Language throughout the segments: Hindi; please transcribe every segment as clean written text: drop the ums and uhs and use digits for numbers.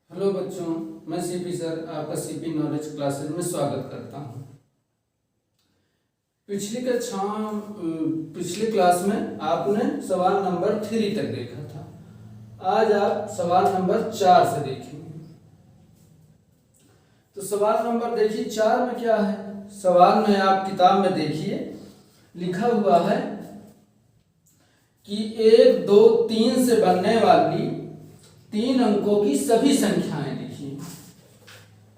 हेलो बच्चों, मैं सीपी सर आपका सीपी नॉलेज क्लासेस में स्वागत करता हूँ। पिछली क्लास में आपने सवाल नंबर 3 तक देखा था। आज आप सवाल नंबर 4 से देखेंगे। तो सवाल नंबर देखिए 4 में क्या है। सवाल में आप किताब में देखिए लिखा हुआ है कि 1, 2, 3 से बनने वाली 3 अंकों की सभी संख्याएं लिखिए।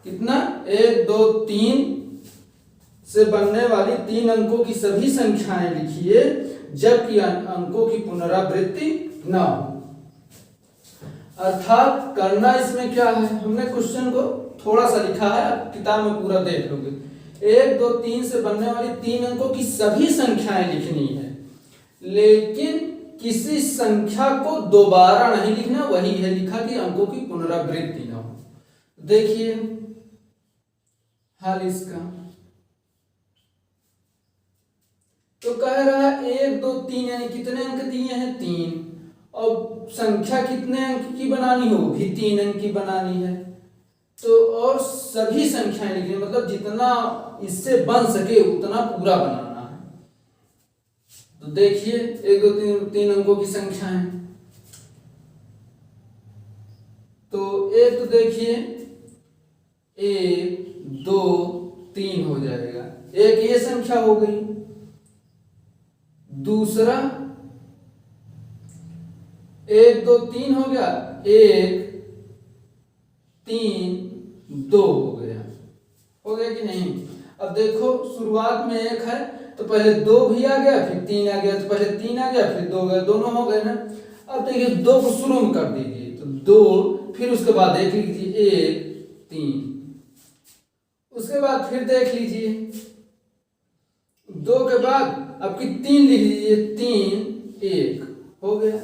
कितना? 1, 2, 3 से बनने वाली 3 अंकों की सभी संख्याएं लिखिए जबकि अंकों की पुनरावृत्ति न हो। अर्थात करना इसमें क्या है, हमने क्वेश्चन को थोड़ा सा लिखा है, आप किताब में पूरा देख लोगे। 1, 2, 3 से बनने वाली 3 अंकों की सभी संख्याएं लिखनी है, लेकिन किसी संख्या को दोबारा नहीं लिखना। वही है लिखा कि अंकों की पुनरावृत्ति ना हो। देखिए हल इसका तो कह रहा है 1, 2, 3 यानी कितने अंक दिए हैं? 3। और संख्या कितने अंक की बनानी हो? भी 3 अंक की बनानी है। तो और सभी संख्याएं लिखनी, मतलब जितना इससे बन सके उतना पूरा बनाना। तो देखिए 1, 2, 3 अंकों की संख्या है। तो एक तो देखिए 1, 2, 3 हो जाएगा। एक ये संख्या हो गई। दूसरा 1, 2, 3 हो गया। 1, 3, 2 हो गया। हो गया कि नहीं? अब देखो शुरुआत में 1 है तो पहले 2 भी आ गया, फिर 3 आ गया, तो पहले 3 आ गया, फिर 2 गया, दोनों हो गए ना। अब देखिए 2 को शुरू में कर दीजिए तो 2, फिर उसके बाद देख लीजिए 1, 3, उसके बाद फिर देख लीजिए 2 के बाद अब की 3 लिख लीजिए, 3, 1 हो गया।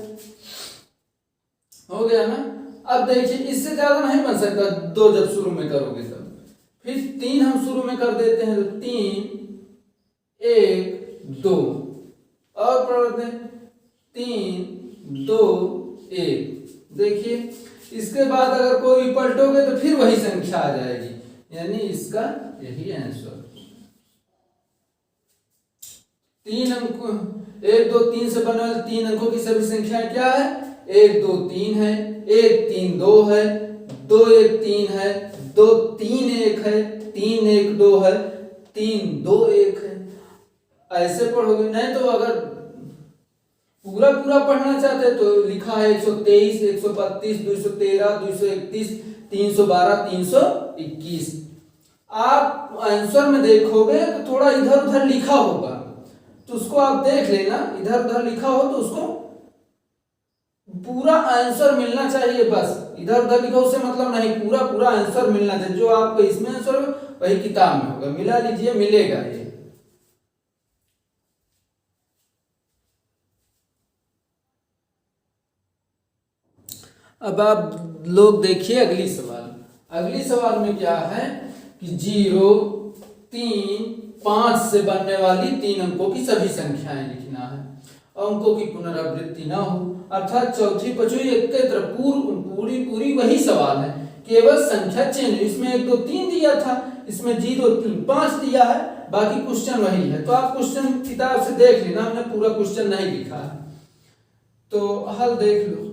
हो गया ना। अब देखिए इससे ज्यादा नहीं बन सकता 2 जब शुरू में करोगे तब। फिर 3 हम शुरू में कर देते हैं तो 3, 1, 2 और पढ़ते हैं 3, 2, 1। देखिए इसके बाद अगर कोई पलटोगे तो फिर वही संख्या आ जाएगी, यानी इसका यही आंसर। 3 अंक 1, 2, 3 से बनने वाले 3 अंकों की सभी संख्याएं क्या है? 1, 2, 3 है, 1, 3, 2 है, 2, 1, 3 है, 2, 3, 1 है, 3, 1, 2 है, 3, 2, 1 है। ऐसे पढ़ोगे। नहीं तो अगर पूरा पढ़ना चाहते तो लिखा है 123, 132, 213, 231, 312, 321। आप आंसर में देखोगे तो थोड़ा इधर उधर लिखा होगा, तो उसको आप देख लेना। इधर उधर लिखा हो तो उसको पूरा आंसर मिलना चाहिए। बस इधर उधर लिखा उससे मतलब नहीं, पूरा आंसर मिलना चाहिए। जो आपको इसमें आंसर वही किताब में होगा। मिला लीजिए, मिलेगा ये। अब आप लोग देखिए अगली सवाल में क्या है कि 0, 3, 5 से बनने वाली 3 अंकों की सभी संख्याएं लिखना है, अंकों की पुनरावृत्ति ना हो। अर्थात चौथी पचवी एक तरफ पूरी वही सवाल है, केवल संख्या चेंज। इसमें 1, 2, 3 दिया था, इसमें 0, 3, 5 दिया है, बाकी क्वेश्चन वही है। तो आप क्वेश्चन किताब से देख लेना, हमने पूरा क्वेश्चन नहीं लिखा है। तो हल देख लो।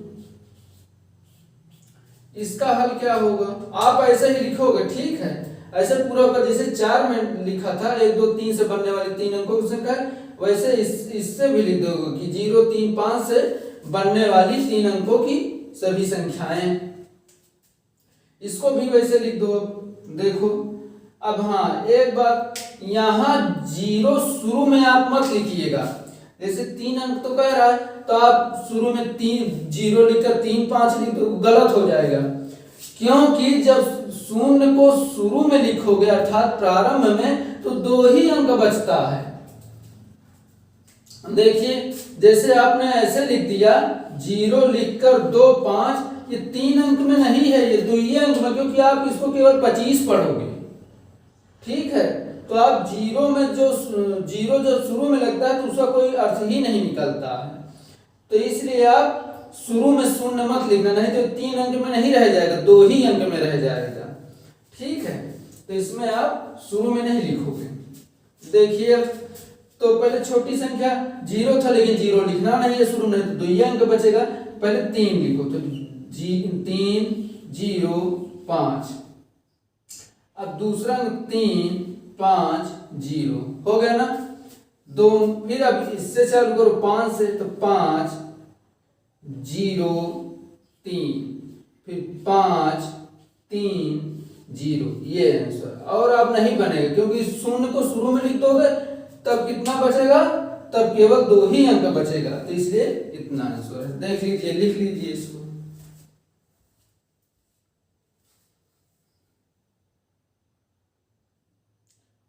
इसका हल क्या होगा? आप ऐसे ही लिखोगे, ठीक है, ऐसे पूरा होगा जैसे 4 में लिखा था 1, 2, 3 से बनने वाली 3 अंकों की संख्या, वैसे इससे भी लिख दोगे कि 0, 3, 5 से बनने वाली 3 अंकों की सभी संख्याएं। इसको भी वैसे लिख दो। देखो अब हाँ एक बात, यहां 0 शुरू में आप मत लिखिएगा। जैसे 3 अंक तो कह रहा है तो आप शुरू में 0 लिखकर 3, 5 लिख दो, गलत हो जाएगा। क्योंकि जब शून्य को शुरू में लिखोगे अर्थात प्रारंभ में, तो 2 ही अंक बचता है। देखिए जैसे आपने ऐसे लिख दिया 0 लिखकर 2, 5, ये 3 अंक में नहीं है, ये 2 ही अंक में, क्योंकि आप इसको केवल 25 पढ़ोगे। ठीक है, तो आप 0 में जो शुरू में लगता है तो उसका कोई अर्थ ही नहीं निकलता है। तो इसलिए आप शुरू में शून्य मत लिखना, नहीं तो 3 अंक में नहीं रह जाएगा, 2 ही अंक में रह जाएगा। ठीक है, तो इसमें आप शुरू में नहीं लिखोगे। देखिए तो पहले छोटी संख्या 0 था, लेकिन 0 लिखना नहीं है शुरू में, तो 2 ही अंक बचेगा। पहले 3 लिखो, तो 3 0 5। अब दूसरा 3 5 0 हो गया ना। दो फिर अब इससे चालू करो 5 से, तो 5 0 3, फिर 5 3 0, ये आंसर। और अब नहीं बनेगा, क्योंकि शून्य को शुरू में लिख दोगे तब कितना बचेगा, तब केवल 2 ही अंक बचेगा, तो इसलिए इतना आंसर है। देख लीजिए, लिख लीजिए इसको।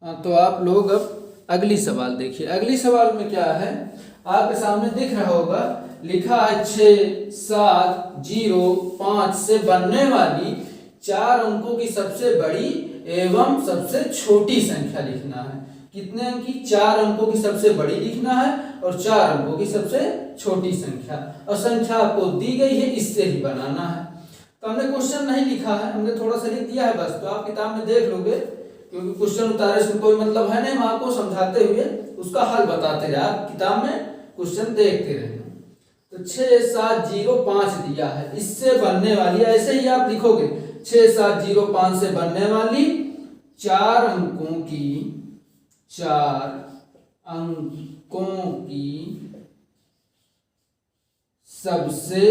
हाँ, तो आप लोग अब अगली सवाल देखिए। अगली सवाल में क्या है, आपके सामने दिख रहा होगा, लिखा है 6 7 0 5 से बनने वाली 4 अंकों की सबसे बड़ी एवं सबसे छोटी संख्या लिखना है। कितने अंक की? 4 अंकों की सबसे बड़ी लिखना है और 4 अंकों की सबसे छोटी संख्या, और संख्या आपको दी गई है, इससे ही बनाना है। तो हमने क्वेश्चन नहीं लिखा है, हमने थोड़ा सा लिख दिया है बस, तो आप किताब में देख लोगे, क्योंकि क्वेश्चन उतारे से कोई मतलब है नहीं, हम आपको समझाते हुए उसका हल बताते रहे, आप किताब में क्वेश्चन देखते रहना। तो 6 7 0 5 दिया है, इससे बनने वाली, ऐसे ही आप लिखोगे 6 7 0 5 से बनने वाली 4 अंकों की 4 अंकों की सबसे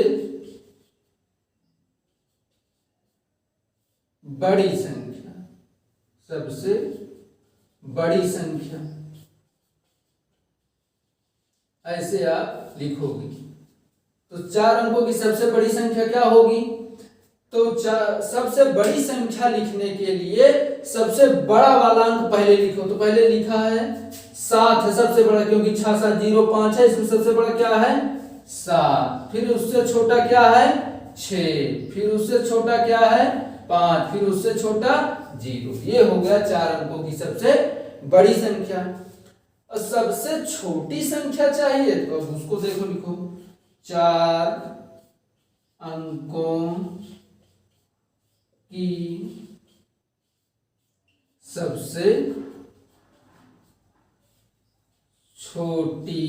बड़ी संख्या, सबसे बड़ी संख्या, ऐसे आप लिखोगे। तो 4 अंकों की सबसे बड़ी संख्या क्या होगी? तो सबसे बड़ी संख्या लिखने के लिए सबसे बड़ा वाला अंक पहले लिखो। तो पहले लिखा है 7 है सबसे बड़ा, क्योंकि 6 7 0 5 है, इसमें सबसे बड़ा क्या है? 7। फिर उससे छोटा क्या है? 6। फिर उससे छोटा क्या है? 5। फिर उससे छोटा 0। ये हो गया 4 अंकों की सबसे बड़ी संख्या। और सबसे छोटी संख्या चाहिए, तो अब उसको देखो, लिखो 4 अंकों की सबसे छोटी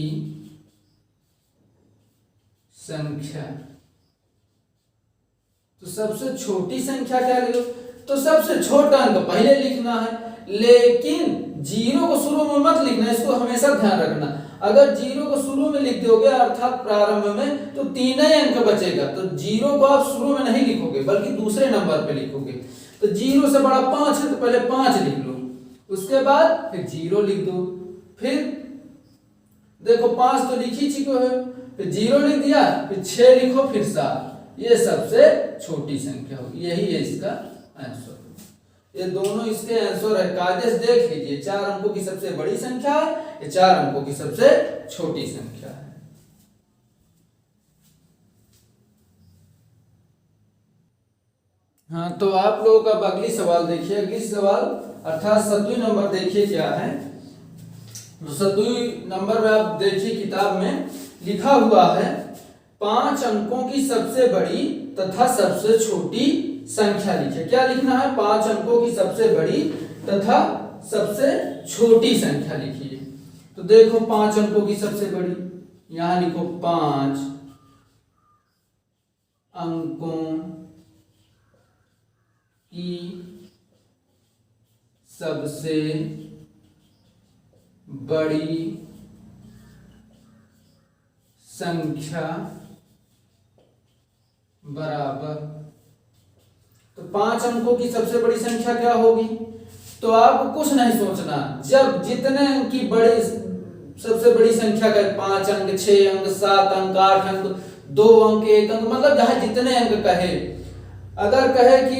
संख्या। तो सबसे छोटी संख्या क्या लिखो? तो सबसे छोटा अंक पहले लिखना है, लेकिन 0 को शुरू में मत लिखना, इसको हमेशा ध्यान रखना। अगर 0 को शुरू में लिख दोगे अर्थात प्रारंभ में, तो 3 ही अंक बचेगा। तो 0 को आप शुरू में नहीं लिखोगे, बल्कि दूसरे नंबर पे लिखोगे। तो 0 से बड़ा 5 है, तो पहले 5 लिख लो, उसके बाद फिर 0 लिख दो। फिर देखो 5 तो लिख ही चुके हो, फिर 0 लिख दिया, फिर 6 लिखो, फिर 7। ये सबसे छोटी संख्या होगी, यही है इसका आंसर। ये दोनों इसके आंसर है। कायदे से देख लीजिए, 4 अंकों की सबसे बड़ी संख्या है, ये 4 अंकों की सबसे छोटी संख्या है। हाँ, तो आप लोगों का अगली सवाल देखिए। अगली सवाल अर्थात 7वें नंबर देखिए क्या है। तो 7वें नंबर में आप देखिए किताब में लिखा हुआ है 5 अंकों की सबसे बड़ी तथा सबसे छोटी संख्या लिखिए। क्या लिखना है? 5 अंकों की सबसे बड़ी तथा सबसे छोटी संख्या लिखिए। तो देखो 5 अंकों की सबसे बड़ी, यहां लिखो 5 अंकों की सबसे बड़ी संख्या बराबर। तो 5 अंकों की सबसे बड़ी संख्या क्या होगी? तो आपको कुछ नहीं सोचना, जब जितने अंक की बड़ी सबसे बड़ी संख्या का 5 अंक 6 अंक 7 अंक 8 अंक 2 अंक 1 अंक, मतलब जहां जितने अंक कहे, अगर कहे कि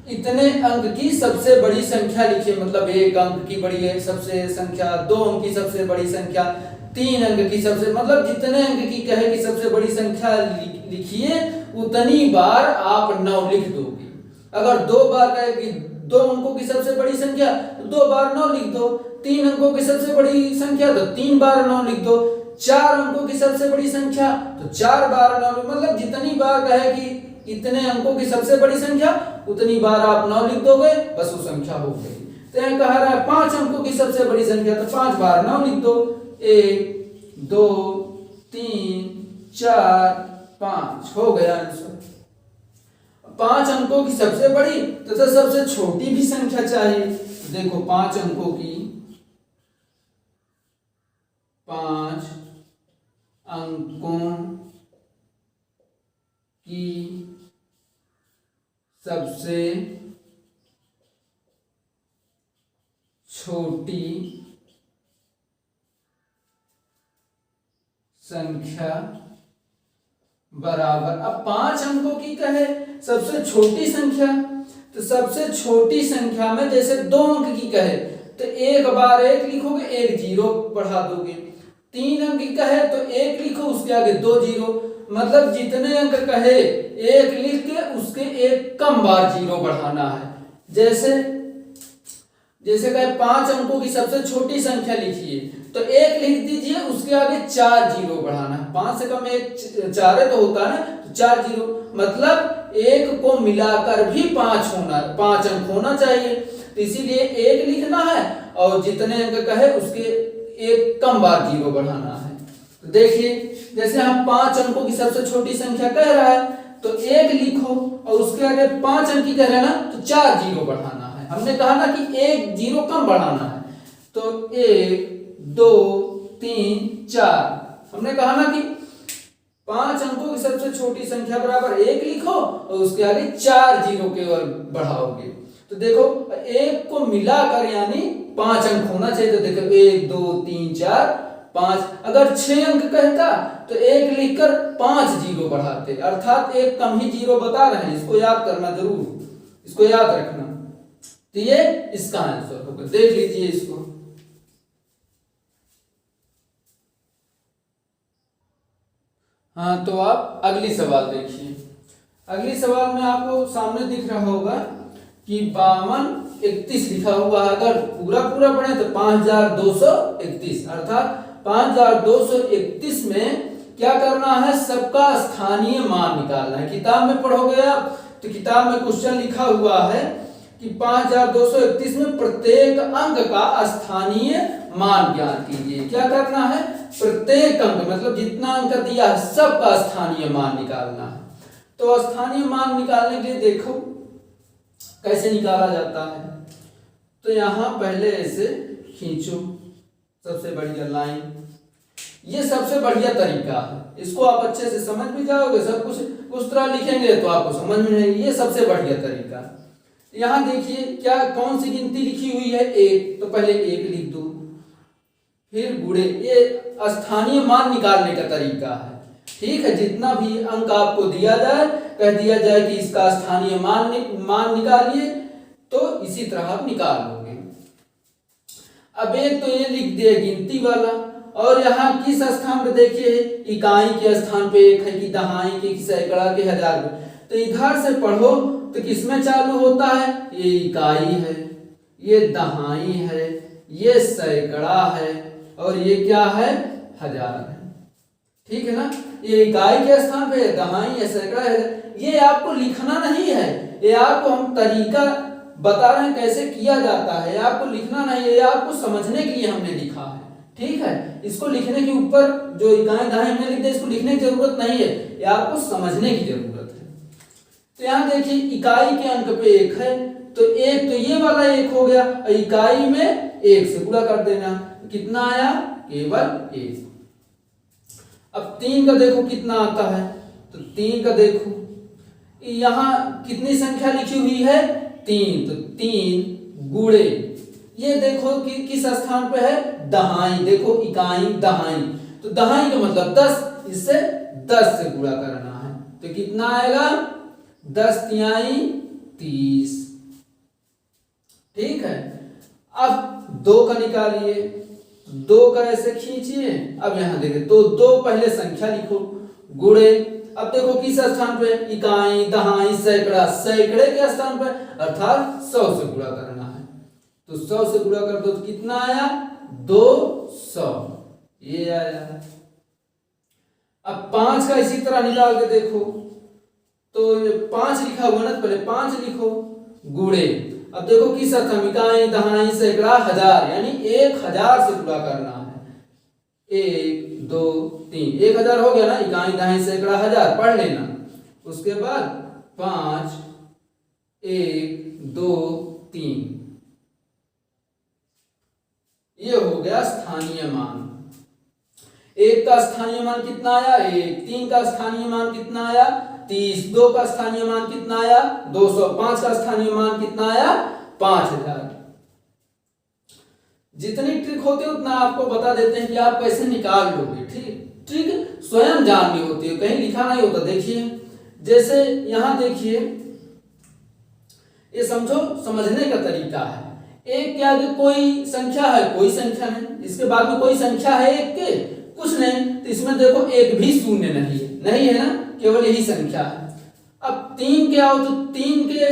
इतने अंक की सबसे बड़ी संख्या लिखिए, मतलब 1 अंक की बड़ी है सबसे संख्या, 2 अंक की सबसे बड़ी संख्या, 3 अंक की सबसे, मतलब जितने अंक की कहे कि सबसे बड़ी संख्या लिखिए, उतनी बार आप 9 लिख दोगे। अगर 2 बार कहे कि 2 अंकों की सबसे बड़ी संख्या, तो 2 बार 9 लिख दो। 3 अंकों की सबसे बड़ी संख्या, तो 3 बार 9 लिख दो। चार अंकों की सबसे बड़ी संख्या, तो 4 बार 9, मतलब जितनी बार कहे कि इतने अंकों की सबसे बड़ी संख्या उतनी बार आप 9 लिख दोगे, बस वो संख्या हो गई। तो यहाँ कह रहा है 5 अंकों की सबसे बड़ी संख्या, तो 5 बार 9 लिख दो, 1 2 3 4 5 हो गया आंसर। 5 अंकों की सबसे बड़ी तथा सबसे छोटी भी संख्या चाहिए। देखो 5 अंकों की 5 अंकों की सबसे छोटी संख्या बराबर, अब 5 अंकों की कहे सबसे छोटी संख्या, तो सबसे छोटी संख्या में जैसे 2 अंक की कहे तो 1 बार 1 लिखोगे, 1 जीरो बढ़ा दोगे। 3 अंक की कहे तो 1 लिखो, उसके आगे 2 जीरो, मतलब जितने अंक कहे 1 लिख के उसके 1 कम बार जीरो बढ़ाना है। जैसे कहे 5 अंकों की सबसे छोटी संख्या लिखिए, तो 1 लिख दीजिए, उसके आगे 4 जीरो बढ़ाना है। 5 से कम 1 4 है तो होता है ना, तो 4 जीरो, मतलब 1 को मिलाकर भी 5 अंक होना चाहिए, तो इसीलिए 1 लिखना है और जितने अंक कहे उसके 1 कम बार जीरो बढ़ाना है। तो देखिए जैसे हम 5 अंकों की सबसे छोटी संख्या कह रहा है, तो 1 लिखो और उसके आगे 5 अंक की कह रहा है ना, तो 4 जीरो बढ़ाना है। हमने कहा ना कि 1 जीरो कम बढ़ाना है, तो 1 2 3 4, हमने कहा ना कि 5 अंकों की सबसे छोटी संख्या बराबर 1 लिखो और उसके आगे 4 जीरो केवल बढ़ाओगे। तो देखो 1 को मिलाकर यानी 5 अंक होना चाहिए, तो देखो 1 2 3 4 5, अगर 6 अंक कहता तो 1 लिखकर 5 जीरो बढ़ाते, अर्थात 1 कम ही जीरो बता रहे हैं। इसको याद करना जरूर, इसको याद रखना। तो ये इसका आंसर होगा, देख लीजिए इसको। हाँ, तो आप अगली सवाल देखिए। अगली सवाल में आपको सामने दिख रहा होगा कि 52 31 लिखा हुआ है। अगर पूरा पढ़े तो 5231, अर्थात 5231 में क्या करना है, सबका स्थानीय मान निकालना है। किताब में पढ़ोगे आप तो किताब में क्वेश्चन लिखा हुआ है कि 5231 में प्रत्येक अंक का स्थानीय मान ज्ञात कीजिए। क्या करना है, प्रत्येक अंक मतलब जितना अंक दिया है सबका स्थानीय मान निकालना है। तो स्थानीय मान निकालने के लिए देखो कैसे निकाला जाता है। तो यहां पहले ऐसे खींचो सबसे बढ़िया लाइन, ये सबसे बढ़िया तरीका है। इसको आप अच्छे से समझ भी जाओगे, सब कुछ उस तरह लिखेंगे तो आपको समझ में नहीं, ये सबसे बढ़िया तरीका। यहां देखिए क्या कौन सी गिनती लिखी हुई है, 1, तो पहले 1 लिख दो, फिर गुणे, ये स्थानीय मान निकालने का तरीका है। ठीक है, जितना भी अंक आपको दिया जाए, कह दिया जाए कि इसका स्थानीय मान निकालिए, तो इसी तरह आप निकाल लोगे। अब एक तो ये लिख दिया गिनती वाला, और यहाँ किस स्थान पे देखिए, इकाई के स्थान पे 1 है कि दहाई के कि सैकड़ा के हजार पे, तो इधर से पढ़ो तो किसमें चालू होता है, ये इकाई है, ये दहाई है, ये सैकड़ा है, और ये क्या है, हजार है। ठीक है ना, ये इकाई के स्थान पे दहाई या सैकड़ा है। ये आपको लिखना नहीं है, ये आपको हम तरीका बता रहे हैं कैसे किया जाता है, आपको लिखना नहीं है, ये आपको समझने के लिए हमने लिखा है। ठीक है, इसको लिखने के ऊपर जो इकाई दहाई हमने लिख दिया, इसको लिखने की जरूरत नहीं है, ये आपको समझने की जरूरत है। तो यहाँ देखिए इकाई के अंक पे 1 है, तो 1 तो ये वाला 1 हो गया, इकाई में 1 से गुणा कर देना, कितना आया, केवल 1। अब 3 का देखो कितना आता है, तो 3 का देखो यहाँ कितनी संख्या लिखी हुई है, 3, तो 3 गुणे, ये देखो कि किस स्थान पे है, दहाई, देखो इकाई दहाई, तो दहाई का मतलब 10, इससे 10 से गुणा करना है, तो कितना आएगा, 10 तिहाई 30। ठीक है, अब 2 का निकालिए, 2 का ऐसे खींचिए। अब यहां देखिए दो पहले संख्या लिखो, गुणे, अब देखो किस स्थान पे, इकाई दहाई सैकड़ा, सैकड़े के स्थान पर, अर्थात 100 से गुणा करना है, तो 100 से गुणा कर दो तो कितना आया, 200, ये आया। अब 5 का इसी तरह निकाल के देखो, तो ये 5 लिखा हुआ ना, तो पहले 5 लिखो गुणे, अब देखो किस अर्थ में, इकाई दहाई सैकड़ा हजार, यानी 1000 से पूरा करना है। 1 2 3 1000 हो गया ना, इकाई दहाई सैकड़ा हजार पढ़ लेना। उसके बाद 5 1 2 3, ये हो गया स्थानीय मान। 1 का स्थानीय मान कितना आया 1, 3 का स्थानीय मान कितना आया 30, 2 का स्थानीय मान कितना आया 200, 5 का स्थानीय मान कितना आया 5000। जितनी ट्रिक होती है उतना आपको बता देते हैं कि आप कैसे निकाल लोगे। ठीक, ट्रिक स्वयं जाननी होती है, कहीं लिखा नहीं होता। देखिए जैसे यहां देखिए, ये समझो समझने का तरीका है। एक के आगे कोई संख्या है, कोई संख्या नहीं, इसके बाद में कोई संख्या है एक के कुछ नहीं, तो इसमें देखो एक भी शून्य नहीं है, नहीं है ना, केवल यही संख्या है। अब 3 के आओ, तो 3 के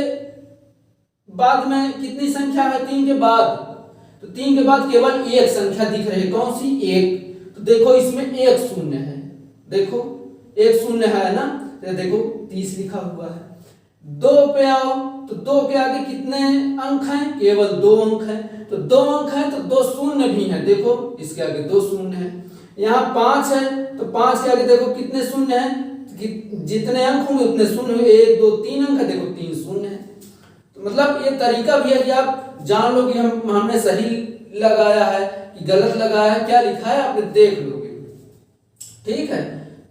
बाद में कितनी संख्या है 3 के बाद, तो 3 के बाद केवल एक संख्या दिख रही है, कौन सी 1, तो देखो इसमें एक शून्य है, देखो एक शून्य है ना, तो देखो 30 लिखा हुआ है। 2 पे आओ, तो 2 के आगे कितने अंक हैं, केवल 2 अंक हैं, तो 2 अंक हैं तो 2 शून्य भी हैं, देखो इसके आगे 2 शून्य है। यहाँ 5 है, तो 5 के आगे देखो कितने शून्य हैं, जितने अंक होंगे उतने शून्य होंगे, 1 2 3 अंक है, देखो 3 शून्य है। तो मतलब ये तरीका भी है कि आप जान लो कि हमने सही लगाया है कि गलत लगाया है, क्या लिखा है आपने देख लोगे। ठीक है,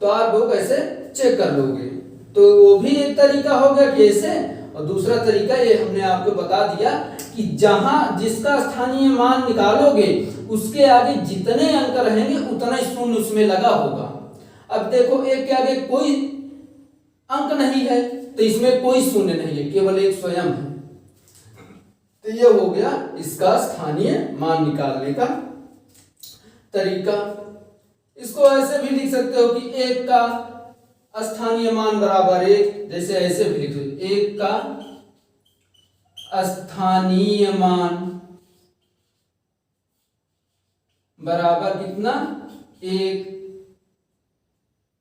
तो आप लोग ऐसे चेक कर लोगे। तो वो भी एक तरीका हो गया कैसे, और दूसरा तरीका ये हमने आपको बता दिया कि जहां जिसका स्थानीय मान निकालोगे उसके आगे जितने अंक रहेंगे उतना ही शून्य उसमें लगा होगा। अब देखो एक के आगे कोई अंक नहीं है, तो इसमें कोई शून्य नहीं है, केवल एक स्वयं है। तो ये हो गया इसका स्थानीय मान निकालने का तरीका। इसको ऐसे भी लिख सकते हो कि 1 का स्थानीय मान बराबर 1, जैसे ऐसे भी लिख लो 1 का स्थानीय मान बराबर कितना 1,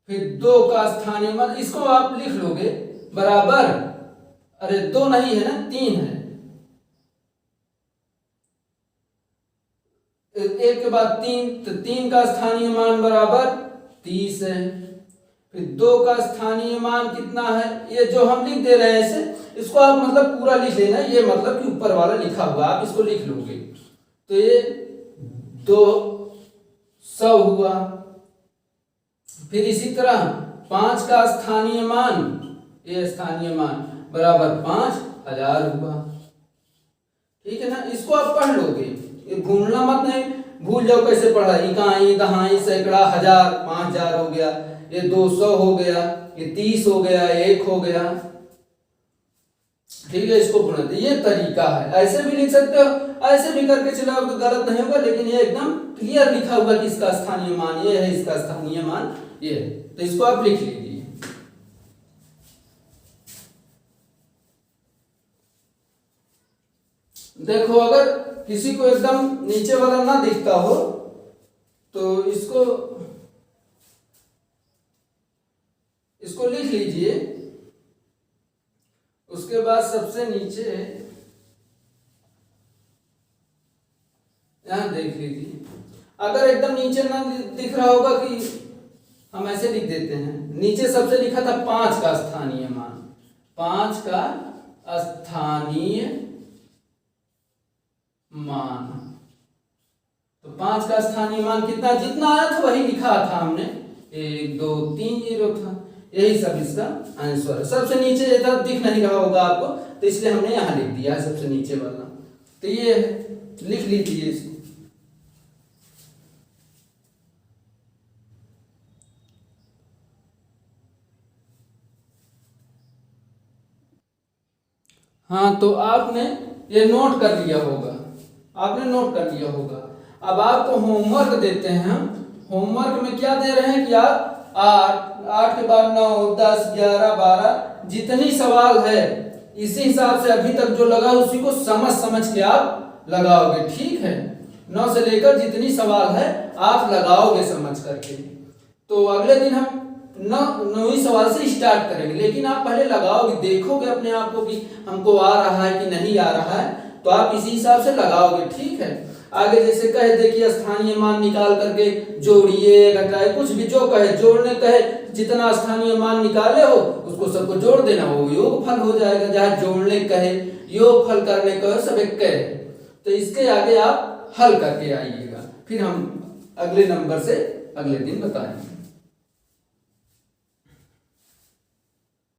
फिर 2 का स्थानीय मान, इसको आप लिख लोगे बराबर, अरे 2 नहीं है ना 3 है, 1 के बाद 3, तो 3 का स्थानीय मान बराबर 30 है। फिर 2 का स्थानीय मान कितना है, ये जो हम लिख दे रहे हैं ऐसे, इसको आप मतलब पूरा लिख लेना, ये मतलब कि ऊपर वाला लिखा हुआ आप इसको लिख लोगे, तो ये 200 हुआ। फिर इसी तरह 5 का स्थानीय मान, ये स्थानीय मान बराबर 5000 हुआ। ठीक है ना, इसको आप पढ़ लोगे, ये भूलना मत, नहीं भूल जाओ कैसे पढ़ा, इकाई दहाई सैकड़ा हजार, 5000 हो गया, ये 200 हो गया, ये 30 हो गया, 1 हो गया। ठीक है, इसको पढ़ते, ये तरीका है। ऐसे भी लिख सकते हो, ऐसे भी करके चलाओ तो गलत नहीं होगा, लेकिन ये एकदम क्लियर लिखा हुआ कि इसका स्थानीय मान ये है, इसका स्थानीय मान ये है, तो इसको आप लिख लीजिए। देखो अगर किसी को एकदम नीचे वाला ना दिखता हो तो इसको लिख लीजिए। उसके बाद सबसे नीचे यहां देख लीजिए, अगर एकदम नीचे ना दिख रहा होगा कि हम ऐसे लिख देते हैं, नीचे सबसे लिखा था 5 का स्थानीय मान, 5 का स्थानीय मान, तो 5 का स्थानीय मान कितना, जितना आया था वही लिखा था हमने, 1 2 3 0 था, यही सब इसका आंसर है। सबसे नीचे इधर दिख नहीं रहा होगा आपको, तो इसलिए हमने यहां लिख दिया है सबसे नीचे वाला, तो ये लिख लीजिए इसको। हाँ, तो आपने ये नोट कर लिया होगा, आपने नोट कर लिया होगा। अब आपको होमवर्क देते हैं हम, होमवर्क में क्या दे रहे हैं कि आप 8 के बाद 9 10 11 12 जितनी सवाल है इसी हिसाब से अभी तक जो लगा उसी को समझ के आप लगाओगे। ठीक है, 9 से लेकर जितनी सवाल है आप लगाओगे समझ करके। तो अगले दिन हम नौवीं सवाल से स्टार्ट करेंगे, लेकिन आप पहले लगाओगे, देखोगे अपने आप को कि हमको आ रहा है कि नहीं आ रहा है, तो आप इसी हिसाब से लगाओगे, ठीक है। आगे जैसे कहे दे कि स्थानीय मान निकाल करके जोड़िए घटाए, कुछ भी जो कहे, जोड़ने कहे, जितना स्थानीय मान निकाले हो उसको सबको जोड़ देना, वो योगफल हो जाएगा। जहाँ जोड़ने कहे, योगफल करने कहे, सब एक कहे, तो इसके आगे आप हल करके आइएगा, फिर हम अगले नंबर से अगले दिन बताएंगे।